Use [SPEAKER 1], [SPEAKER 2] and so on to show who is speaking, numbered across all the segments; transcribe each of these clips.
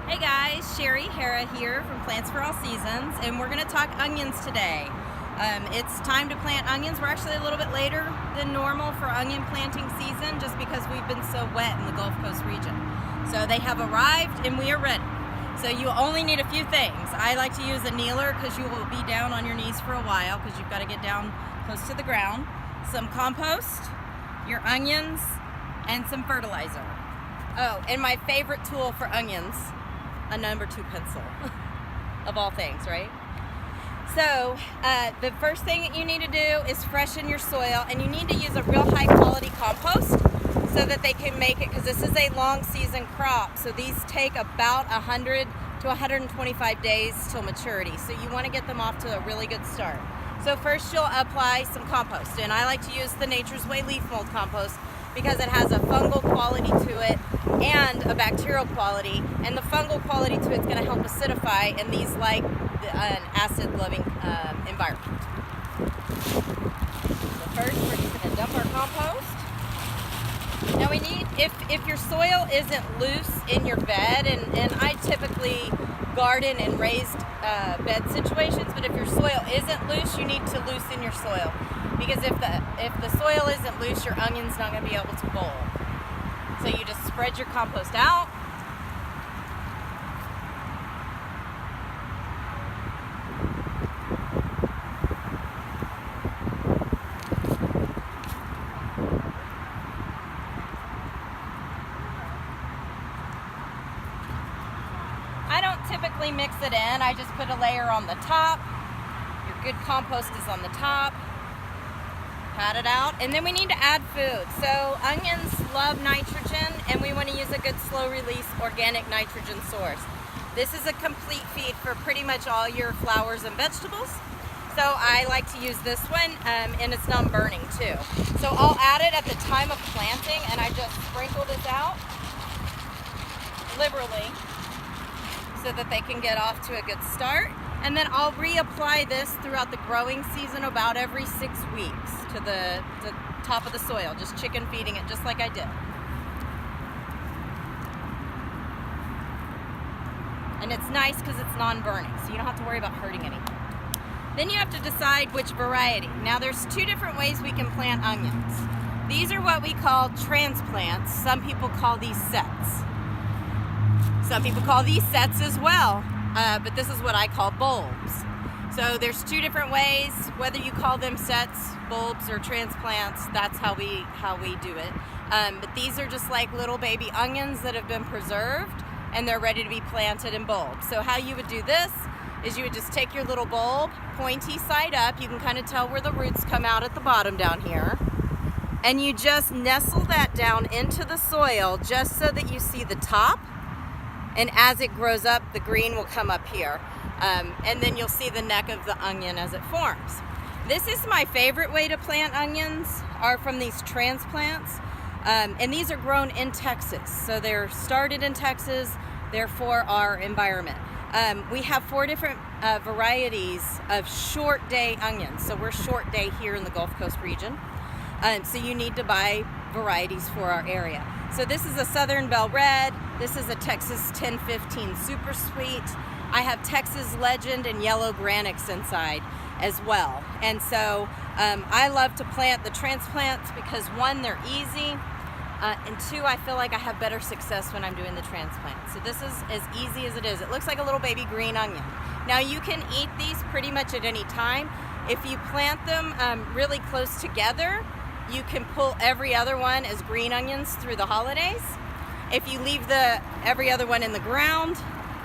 [SPEAKER 1] Hey guys, Sherri here from Plants for All Seasons, and we're going to talk onions today. It's time to plant onions. We're actually a little bit later than normal for onion planting season just because we've been so wet in the Gulf Coast region. So they have arrived and we are ready. So you only need a few things. I like to use a kneeler because you will be down on your knees for a while because you've got to get down close to the ground. Some compost, your onions, and some fertilizer. Oh, and my favorite tool for onions, a number 2 pencil of all things, right? So the first thing that you need to do is freshen your soil, and you need to use a real high quality compost so that they can make it, because this is a long season crop, so these take about 100 to 125 days till maturity, so you want to get them off to a really good start. So first you'll apply some compost, and I like to use the Nature's Way leaf mold compost because it has a fungal quality to it and a bacterial quality, and the fungal quality to it's going to help acidify, and these like an acid-loving environment. So first we're just going to dump our compost. Now we need, if your soil isn't loose in your bed, and I typically garden in raised bed situations, but if your soil isn't loose, you need to loosen your soil. Because if the soil isn't loose, your onion's not going to be able to bowl. So you just spread your compost out. I don't typically mix it in. I just put a layer on the top. Your good compost is on the top. Pat it out, and then we need to add food. So onions love nitrogen, and we want to use a good slow release organic nitrogen source. This is a complete feed for pretty much all your flowers and vegetables. So I like to use this one, and it's non-burning too. So I'll add it at the time of planting, and I just sprinkle this out liberally so that they can get off to a good start. And then I'll reapply this throughout the growing season about every 6 weeks to the top of the soil, just chicken feeding it just like I did. And it's nice because it's non-burning, so you don't have to worry about hurting anything. Then you have to decide which variety. Now there's 2 different ways we can plant onions. These are what we call transplants. Some people call these sets. Some people call these sets as well. But this is what I call bulbs. So there's 2 different ways, whether you call them sets, bulbs, or transplants. That's how we do it. But these are just like little baby onions that have been preserved, and they're ready to be planted in bulbs. So how you would do this is you would just take your little bulb, pointy side up. You can kind of tell where the roots come out at the bottom down here. And you just nestle that down into the soil just so that you see the top. And as it grows up, the green will come up here. And then you'll see the neck of the onion as it forms. This is my favorite way to plant onions, are from these transplants. And these are grown in Texas. So they're started in Texas, therefore our environment. We have 4 different varieties of short day onions. So we're short day here in the Gulf Coast region. So you need to buy varieties for our area. So this is a Southern Belle Red. This is a Texas 1015 Super Sweet. I have Texas Legend and Yellow Granix inside as well. And so I love to plant the transplants because 1, they're easy, and 2, I feel like I have better success when I'm doing the transplant. So this is as easy as it is. It looks like a little baby green onion. Now you can eat these pretty much at any time. If you plant them really close together, you can pull every other one as green onions through the holidays. If you leave every other one in the ground,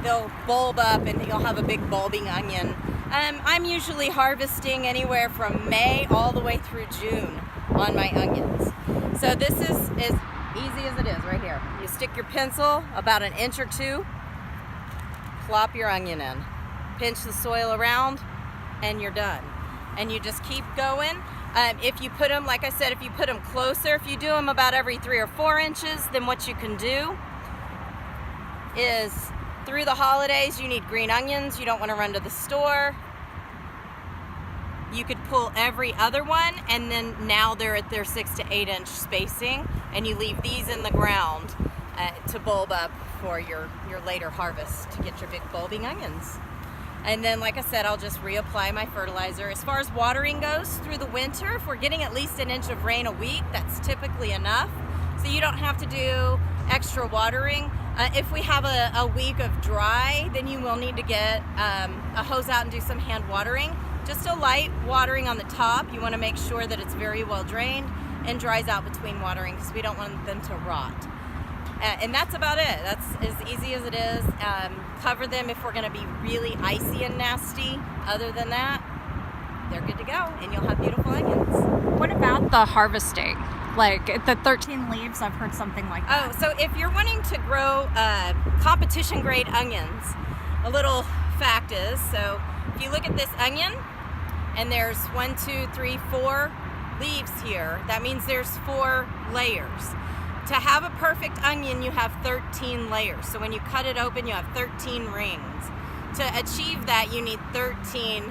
[SPEAKER 1] they'll bulb up and you'll have a big bulbing onion. I'm usually harvesting anywhere from May all the way through June on my onions. So this is as easy as it is right here. You stick your pencil about 1 inch or 2, plop your onion in, pinch the soil around, and you're done. And you just keep going. If you put them, like I said, if you put them closer, if you do them about every 3 or 4 inches, then what you can do is through the holidays, you need green onions. You don't want to run to the store. You could pull every other one, and then now they're at their 6 to 8 inch spacing, and you leave these in the ground to bulb up for your later harvest to get your big bulbing onions. And then, like I said, I'll just reapply my fertilizer. As far as watering goes through the winter, if we're getting at least an inch of rain a week, that's typically enough. So you don't have to do extra watering. If we have a week of dry, then you will need to get a hose out and do some hand watering. Just a light watering on the top. You want to make sure that it's very well drained and dries out between watering because we don't want them to rot. And that's about it. That's as easy as it is. Cover them if we're going to be really icy and nasty. Other than that, they're good to go, and you'll have beautiful onions.
[SPEAKER 2] What about the harvesting? Like the 13 leaves, I've heard something like that.
[SPEAKER 1] Oh, so if you're wanting to grow competition grade onions, a little fact is, so if you look at this onion, and there's 1, 2, 3, 4 leaves here, that means there's 4 layers. To have a perfect onion, you have 13 layers. So when you cut it open, you have 13 rings. To achieve that, you need 13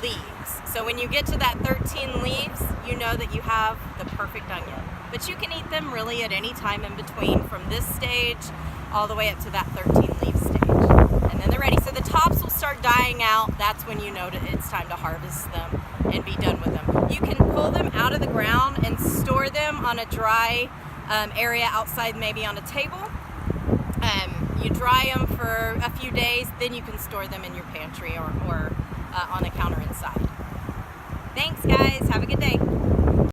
[SPEAKER 1] leaves. So when you get to that 13 leaves, you know that you have the perfect onion. But you can eat them really at any time in between, from this stage all the way up to that 13 leaf stage. And then they're ready. So the tops will start dying out. That's when you know that it's time to harvest them and be done with them. You can pull them out of the ground and store them on a dry area outside, maybe on a table. You dry them for a few days, then you can store them in your pantry or on the counter inside. Thanks, guys. Have a good day.